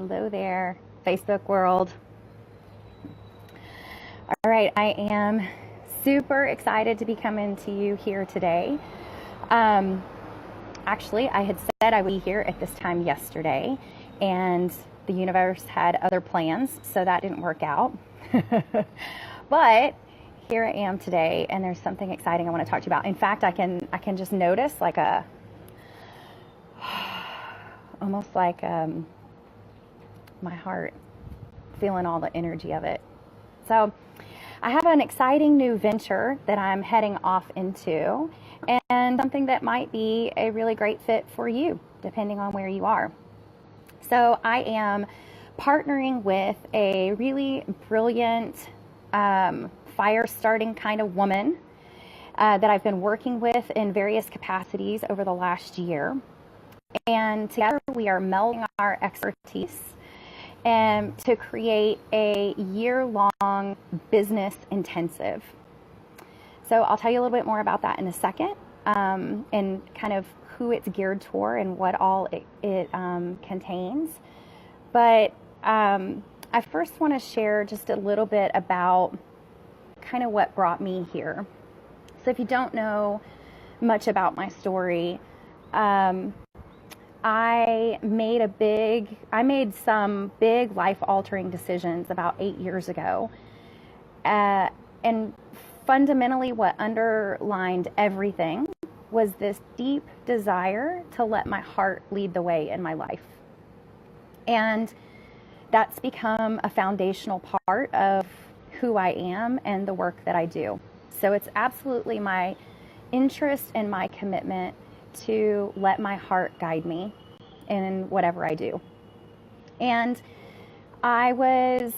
Hello there, Facebook world. All right, I am super excited to be coming to you here today. Actually, I had said I would be here at this time yesterday, and the universe had other plans, so that didn't work out. But here I am today, and there's something exciting I want to talk to you about. In fact, I can just notice like almost like my heart feeling all the energy of it. So I have an exciting new venture that I'm heading off into, and something that might be a really great fit for you, depending on where you are. So I am partnering with a really brilliant fire starting kind of woman that I've been working with in various capacities over the last year. And together we are melding our expertise to create a year-long business intensive. So I'll tell you a little bit more about that in a second, and kind of who it's geared toward and what all it contains. But I first want to share just a little bit about kind of what brought me here. So if you don't know much about my story, I made some big life-altering decisions about 8 years ago. And fundamentally what underlined everything was this deep desire to let my heart lead the way in my life. And that's become a foundational part of who I am and the work that I do. So it's absolutely my interest and my commitment to let my heart guide me in whatever I do. And I was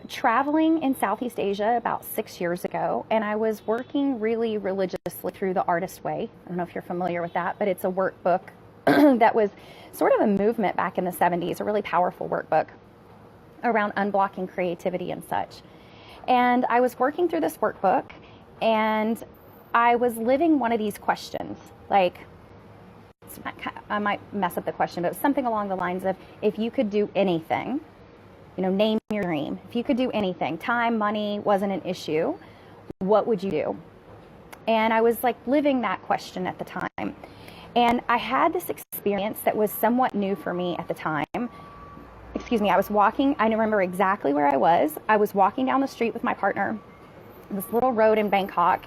traveling in Southeast Asia about 6 years ago, and I was working really religiously through the Artist Way. I don't know if you're familiar with that, but it's a workbook that was sort of a movement back in the 70s, a really powerful workbook around unblocking creativity and such. And I was working through this workbook, and I was living one of these questions, like, I might mess up the question, but it was something along the lines of, if you could do anything, name your dream. If you could do anything, time, money wasn't an issue, what would you do? And I was like living that question at the time. And I had this experience that was somewhat new for me at the time. I was walking, I remember exactly where I was. I was walking down the street with my partner, this little road in Bangkok,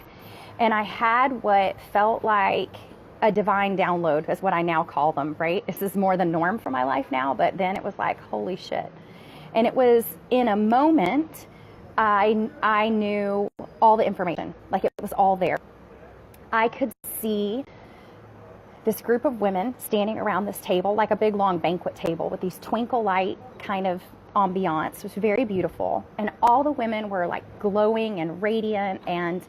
and I had what felt like a divine download, is what I now call them, right? This is more the norm for my life now, but then it was like, holy shit. And it was in a moment, I knew all the information, like it was all there. I could see this group of women standing around this table, like a big long banquet table with these twinkle light kind of ambiance. It was very beautiful. And all the women were like glowing and radiant, and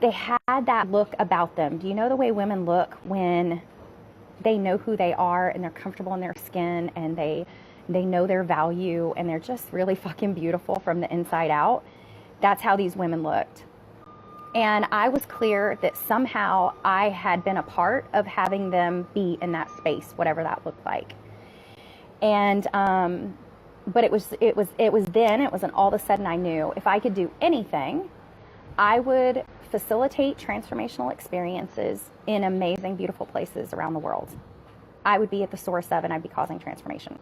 they had that look about them. Do you know the way women look when they know who they are and they're comfortable in their skin and they know their value and they're just really fucking beautiful from the inside out? That's how these women looked. And I was clear that somehow I had been a part of having them be in that space, whatever that looked like. And but it wasn't all of a sudden I knew if I could do anything, I would facilitate transformational experiences in amazing, beautiful places around the world. I would be at the source of, and I'd be causing transformation.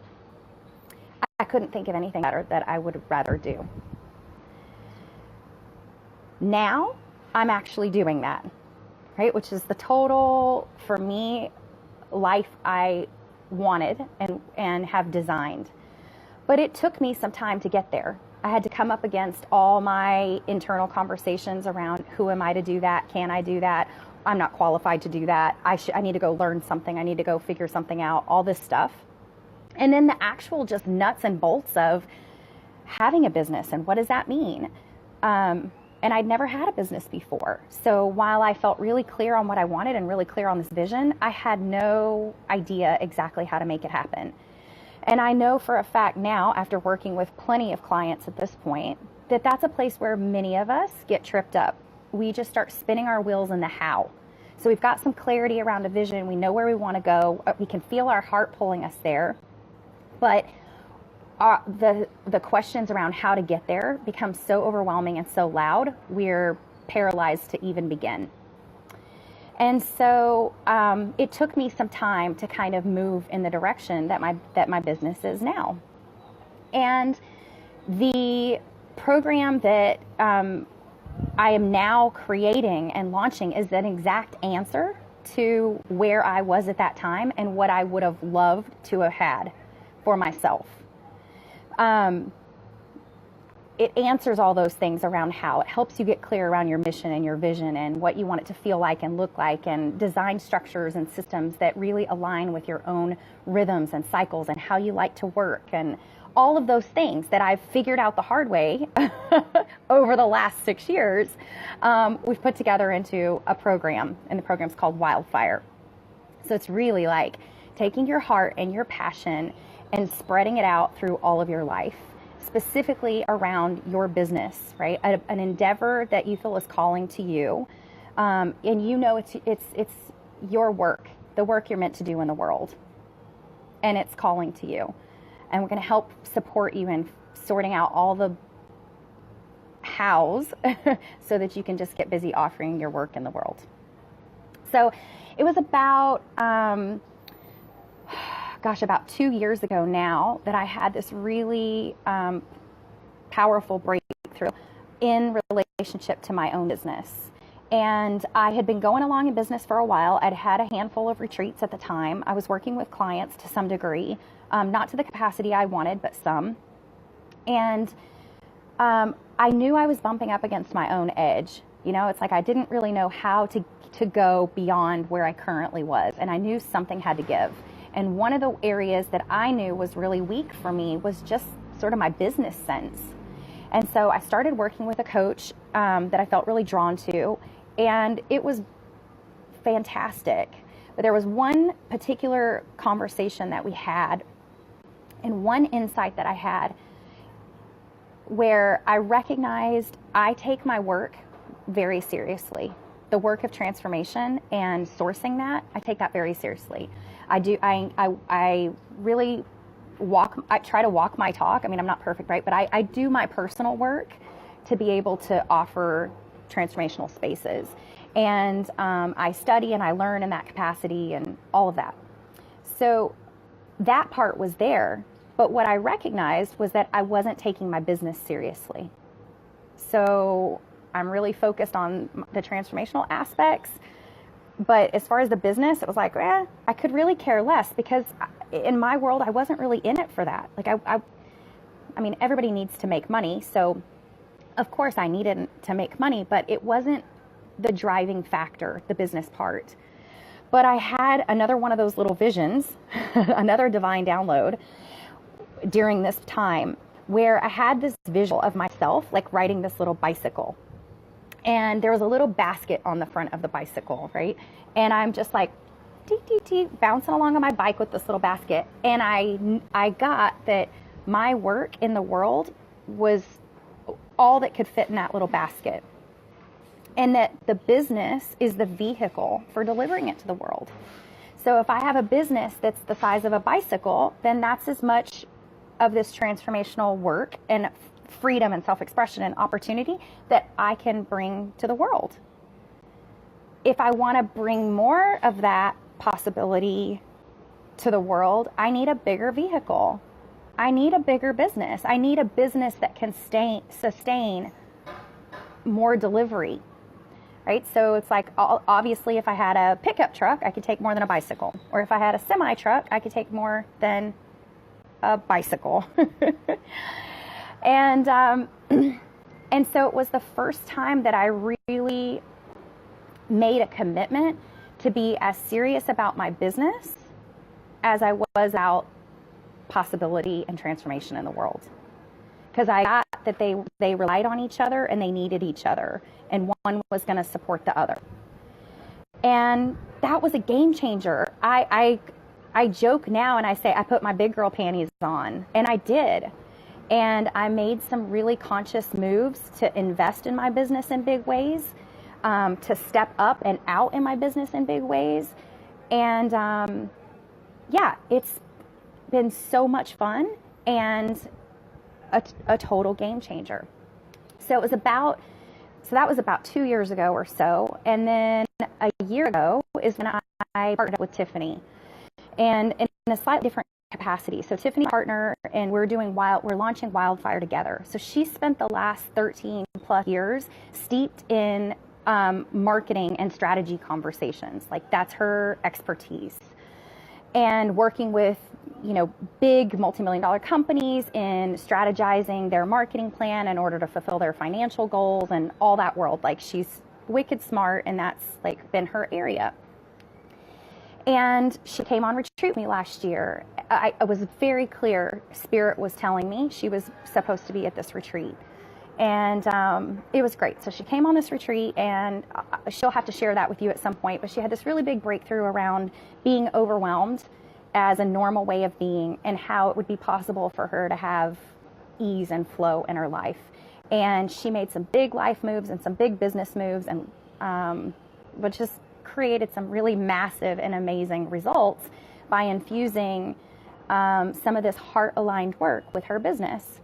I couldn't think of anything better that I would rather do. Now, I'm actually doing that, right? Which is the total, for me, life I wanted and have designed. But it took me some time to get there. I had to come up against all my internal conversations around, who am I to do that? Can I do that? I'm not qualified to do that. I need to go learn something. I need to go figure something out, all this stuff. And then the actual just nuts and bolts of having a business and what does that mean? And I'd never had a business before. So while I felt really clear on what I wanted and really clear on this vision, I had no idea exactly how to make it happen. And I know for a fact now, after working with plenty of clients at this point, that that's a place where many of us get tripped up. We just start spinning our wheels in the how. So we've got some clarity around a vision. We know where we want to go. We can feel our heart pulling us there. But the questions around how to get there become so overwhelming and so loud, we're paralyzed to even begin. And so it took me some time to kind of move in the direction that my business is now. And the program that I am now creating and launching is an exact answer to where I was at that time and what I would have loved to have had for myself. It answers all those things around how it helps you get clear around your mission and your vision and what you want it to feel like and look like, and design structures and systems that really align with your own rhythms and cycles and how you like to work, and all of those things that I've figured out the hard way over the last 6 years. We've put together into a program, and the program's called WildFire. So it's really like taking your heart and your passion and spreading it out through all of your life, specifically around your business, right? An endeavor that you feel is calling to you, and you know it's your work, the work you're meant to do in the world, and it's calling to you. And we're going to help support you in sorting out all the hows so that you can just get busy offering your work in the world. So it was about about 2 years ago now that I had this really powerful breakthrough in relationship to my own business. And I had been going along in business for a while. I'd had a handful of retreats at the time. I was working with clients to some degree, not to the capacity I wanted, but some. And I knew I was bumping up against my own edge. You know, it's like I didn't really know how to go beyond where I currently was. And I knew something had to give. And one of the areas that I knew was really weak for me was just sort of my business sense. And so I started working with a coach that I felt really drawn to, and it was fantastic. But there was one particular conversation that we had, and one insight that I had, where I recognized I take my work very seriously. The work of transformation and sourcing that, I take that very seriously. I really try to walk my talk. I mean, I'm not perfect, right? But I do my personal work to be able to offer transformational spaces. And I study and I learn in that capacity and all of that. So that part was there. But what I recognized was that I wasn't taking my business seriously. So I'm really focused on the transformational aspects. But as far as the business, it was like, I could really care less, because in my world, I wasn't really in it for that. Like I mean, everybody needs to make money. So of course I needed to make money, but it wasn't the driving factor, the business part. But I had another one of those little visions, another divine download during this time, where I had this visual of myself, like riding this little bicycle. And there was a little basket on the front of the bicycle, right? And I'm just like, bouncing along on my bike with this little basket. And I got that my work in the world was all that could fit in that little basket. And that the business is the vehicle for delivering it to the world. So if I have a business that's the size of a bicycle, then that's as much of this transformational work and freedom and self-expression and opportunity that I can bring to the world. If I want to bring more of that possibility to the world, I need a bigger vehicle. I need a bigger business. I need a business that can sustain more delivery, right? So it's like, obviously, if I had a pickup truck, I could take more than a bicycle. Or if I had a semi truck, I could take more than a bicycle. And so it was the first time that I really made a commitment to be as serious about my business as I was about possibility and transformation in the world. Because I got that they relied on each other and they needed each other, and one was going to support the other. And that was a game changer. I joke now and I say I put my big girl panties on, and I did. And I made some really conscious moves to invest in my business in big ways, to step up and out in my business in big ways. And it's been so much fun. And a total game changer. So that was about 2 years ago or so. And then a year ago is when I partnered up with Tiffany, and in a slightly different capacity. So Tiffany partner, and we're launching WildFire together. So she spent the last 13 plus years steeped in marketing and strategy conversations. Like, that's her expertise. And working with, big multi-million-dollar companies in strategizing their marketing plan in order to fulfill their financial goals and all that world. Like, she's wicked smart, and that's like been her area. And she came on retreat with me last year. I was very clear, Spirit was telling me she was supposed to be at this retreat. And it was great. So she came on this retreat, and she'll have to share that with you at some point. But she had this really big breakthrough around being overwhelmed as a normal way of being, and how it would be possible for her to have ease and flow in her life. And she made some big life moves and some big business moves, and which just created some really massive and amazing results by infusing some of this heart-aligned work with her business.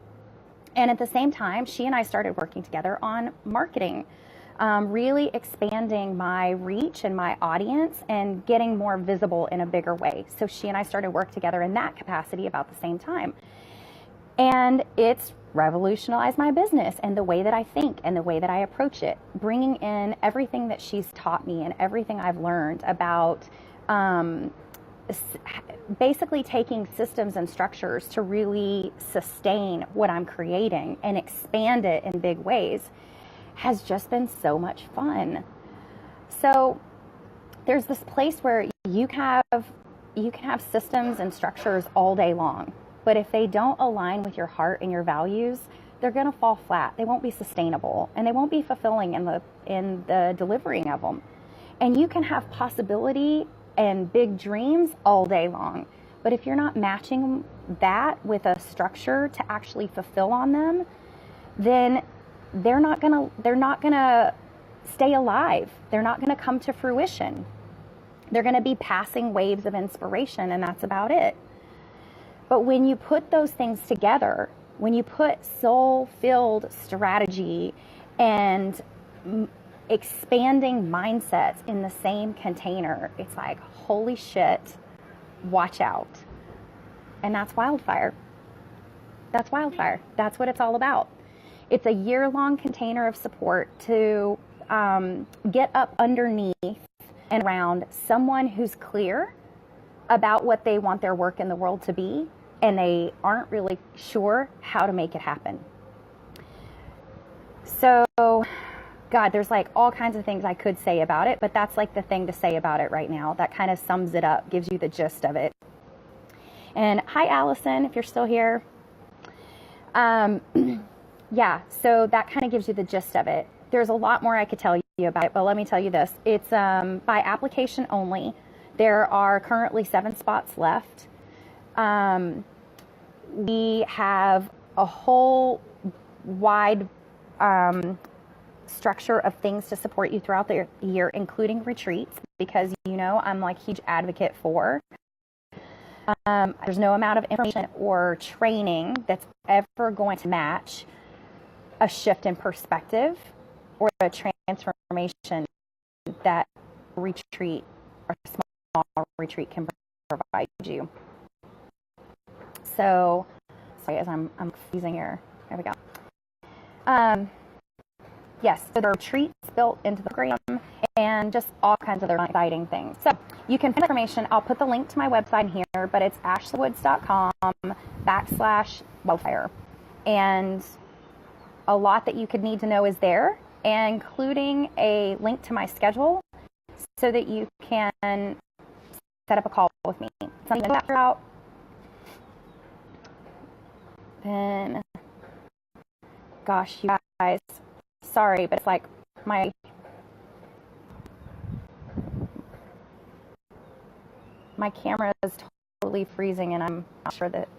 And at the same time, she and I started working together on marketing, really expanding my reach and my audience and getting more visible in a bigger way. So she and I started work together in that capacity about the same time. And it's revolutionized my business and the way that I think and the way that I approach it, bringing in everything that she's taught me and everything I've learned about basically taking systems and structures to really sustain what I'm creating and expand it in big ways has just been so much fun. So there's this place where you can have systems and structures all day long, but if they don't align with your heart and your values, they're going to fall flat. They won't be sustainable, and they won't be fulfilling in the delivering of them. And you can have possibility and big dreams all day long, but if you're not matching that with a structure to actually fulfill on them, then they're not gonna stay alive. They're not gonna come to fruition. They're gonna be passing waves of inspiration, and that's about it. But when you put those things together, when you put soul-filled strategy and expanding mindsets in the same container, it's like, holy shit, watch out. And that's WildFire. That's WildFire. That's what it's all about. It's a year-long container of support to get up underneath and around someone who's clear about what they want their work in the world to be, and they aren't really sure how to make it happen. So, God, there's like all kinds of things I could say about it, but that's like the thing to say about it right now. That kind of sums it up, gives you the gist of it. And hi, Allison, if you're still here. Yeah, so that kind of gives you the gist of it. There's a lot more I could tell you about it, but let me tell you this. It's by application only. There are currently 7 spots left. We have a whole wide structure of things to support you throughout the year, including retreats, because I'm like huge advocate for. There's no amount of information or training that's ever going to match a shift in perspective or a transformation that retreat or small retreat can provide you. So, sorry, as I'm confusing here. There we go. Yes, so there are retreats built into the program and just all kinds of other exciting things. So you can find information. I'll put the link to my website here, but it's ashleyWoods.com/WildFire. And a lot that you could need to know is there, including a link to my schedule so that you can set up a call with me. Something to figure out. Then, gosh, you guys, sorry, but it's like my camera is totally freezing, and I'm not sure that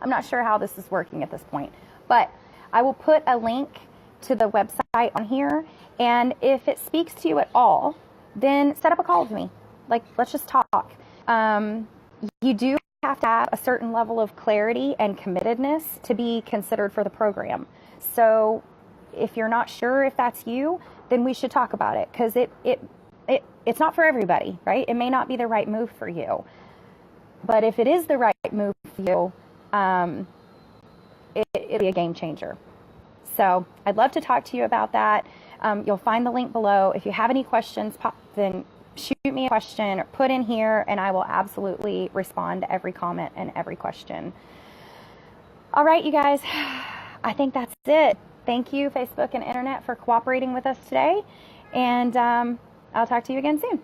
I'm not sure how this is working at this point. But I will put a link to the website on here, and if it speaks to you at all, then set up a call with me. Like, let's just talk. You do have have to have a certain level of clarity and committedness to be considered for the program. So if you're not sure if that's you, then we should talk about it, because it's not for everybody, right? It may not be the right move for you. But if it is the right move for you, it'll be a game changer. So I'd love to talk to you about that. You'll find the link below. If you have any questions, then shoot me a question or put in here, and I will absolutely respond to every comment and every question. All right, you guys, I think that's it. Thank you, Facebook and Internet, for cooperating with us today. And I'll talk to you again soon.